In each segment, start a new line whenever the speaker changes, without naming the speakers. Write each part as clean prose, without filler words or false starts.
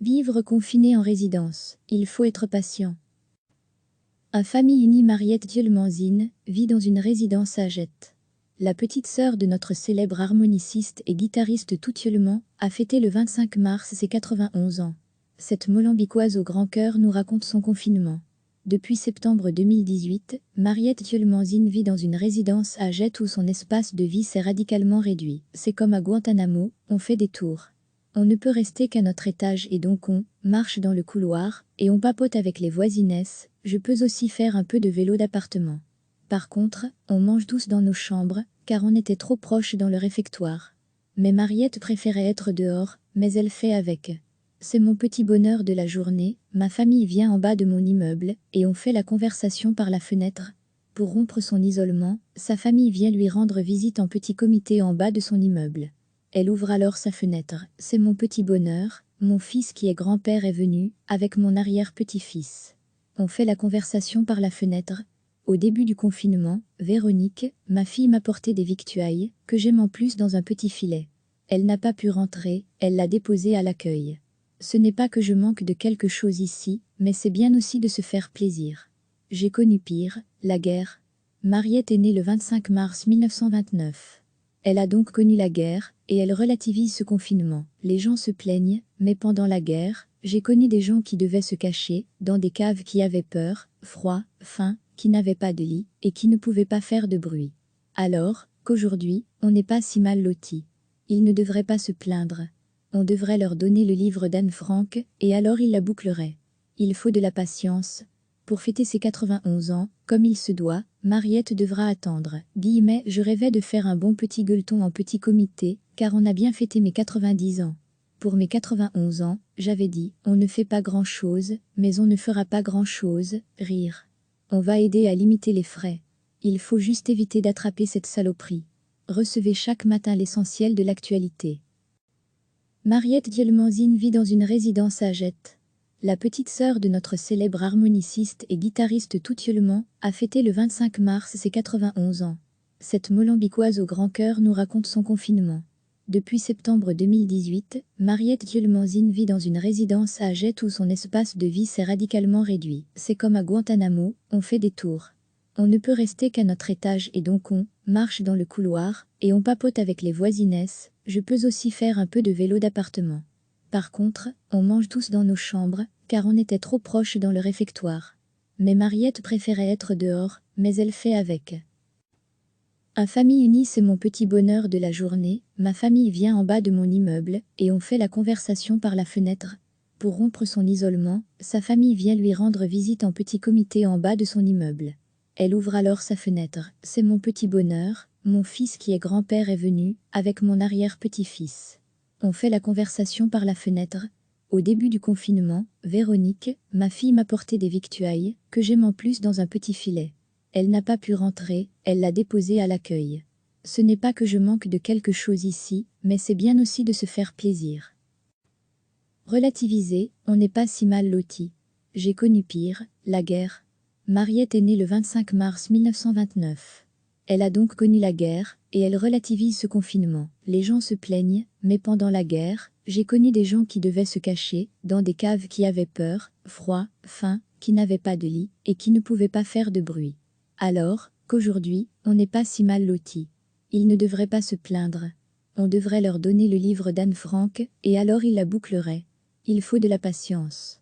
Vivre confiné en résidence, il faut être patient. À famille unie, Mariette Dieulmanzine vit dans une résidence à Jette. La petite sœur de notre célèbre harmoniciste et guitariste Toutieulman a fêté le 25 mars ses 91 ans. Cette molambicoise au grand cœur nous raconte son confinement. Depuis septembre 2018, Mariette Dieulmanzine vit dans une résidence à Jette où son espace de vie s'est radicalement réduit. C'est comme à Guantanamo, on fait des tours. On ne peut rester qu'à notre étage et donc on marche dans le couloir et on papote avec les voisinesses. Je peux aussi faire un peu de vélo d'appartement. Par contre, on mange tous dans nos chambres car on était trop proche dans le réfectoire. Mais Mariette préférait être dehors, mais elle fait avec. C'est mon petit bonheur de la journée, ma famille vient en bas de mon immeuble et on fait la conversation par la fenêtre. Pour rompre son isolement, sa famille vient lui rendre visite en petit comité en bas de son immeuble. Elle ouvre alors sa fenêtre. C'est mon petit bonheur, mon fils qui est grand-père est venu, avec mon arrière-petit-fils. On fait la conversation par la fenêtre. Au début du confinement, Véronique, ma fille m'a porté des victuailles, que j'aime en plus dans un petit filet. Elle n'a pas pu rentrer, elle l'a déposé à l'accueil. Ce n'est pas que je manque de quelque chose ici, mais c'est bien aussi de se faire plaisir. J'ai connu pire, la guerre. Mariette est née le 25 mars 1929. Elle a donc connu la guerre, et elle relativise ce confinement. Les gens se plaignent, mais pendant la guerre, j'ai connu des gens qui devaient se cacher, dans des caves qui avaient peur, froid, faim, qui n'avaient pas de lit, et qui ne pouvaient pas faire de bruit. Alors, qu'aujourd'hui, on n'est pas si mal lotis. Ils ne devraient pas se plaindre. On devrait leur donner le livre d'Anne Frank, et alors ils la boucleraient. Il faut de la patience. Pour fêter ses 91 ans, comme il se doit, Mariette devra attendre. Guillemets, je rêvais de faire un bon petit gueuleton en petit comité, car on a bien fêté mes 90 ans. Pour mes 91 ans, j'avais dit, on ne fait pas grand-chose, mais on ne fera pas grand-chose, rire. On va aider à limiter les frais. Il faut juste éviter d'attraper cette saloperie. Recevez chaque matin l'essentiel de l'actualité. Mariette Dieulmanzine vit dans une résidence à Jette. La petite sœur de notre célèbre harmoniciste et guitariste Toutieulman a fêté le 25 mars ses 91 ans. Cette molambicoise au grand cœur nous raconte son confinement. Depuis septembre 2018, Mariette Dieulmanzine vit dans une résidence à Jette où son espace de vie s'est radicalement réduit. C'est comme à Guantanamo, on fait des tours. On ne peut rester qu'à notre étage et donc on marche dans le couloir et on papote avec les voisinesses. Je peux aussi faire un peu de vélo d'appartement. Par contre, on mange tous dans nos chambres, car on était trop proche dans le réfectoire. Mais Mariette préférait être dehors, mais elle fait avec. À famille unie, c'est mon petit bonheur de la journée, ma famille vient en bas de mon immeuble, et on fait la conversation par la fenêtre. Pour rompre son isolement, sa famille vient lui rendre visite en petit comité en bas de son immeuble. Elle ouvre alors sa fenêtre. C'est mon petit bonheur, mon fils qui est grand-père est venu, avec mon arrière-petit-fils. On fait la conversation par la fenêtre. Au début du confinement, Véronique, ma fille m'a porté des victuailles, que j'aime en plus dans un petit filet. Elle n'a pas pu rentrer, elle l'a déposé à l'accueil. Ce n'est pas que je manque de quelque chose ici, mais c'est bien aussi de se faire plaisir. Relativiser, on n'est pas si mal lotis. J'ai connu pire, la guerre. Mariette est née le 25 mars 1929. Elle a donc connu la guerre, et elle relativise ce confinement. Les gens se plaignent, mais pendant la guerre, j'ai connu des gens qui devaient se cacher, dans des caves qui avaient peur, froid, faim, qui n'avaient pas de lit, et qui ne pouvaient pas faire de bruit. Alors, qu'aujourd'hui, on n'est pas si mal lotis. Ils ne devraient pas se plaindre. On devrait leur donner le livre d'Anne Frank, et alors ils la boucleraient. Il faut de la patience.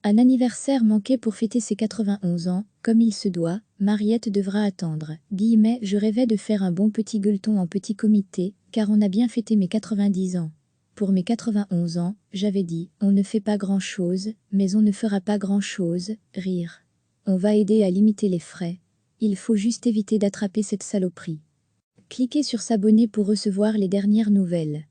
Un anniversaire manqué pour fêter ses 91 ans, comme il se doit, Mariette devra attendre. Guillemets, je rêvais de faire un bon petit gueuleton en petit comité, car on a bien fêté mes 90 ans. Pour mes 91 ans, j'avais dit, on ne fait pas grand-chose, mais on ne fera pas grand-chose, rire. On va aider à limiter les frais. Il faut juste éviter d'attraper cette saloperie. Cliquez sur s'abonner pour recevoir les dernières nouvelles.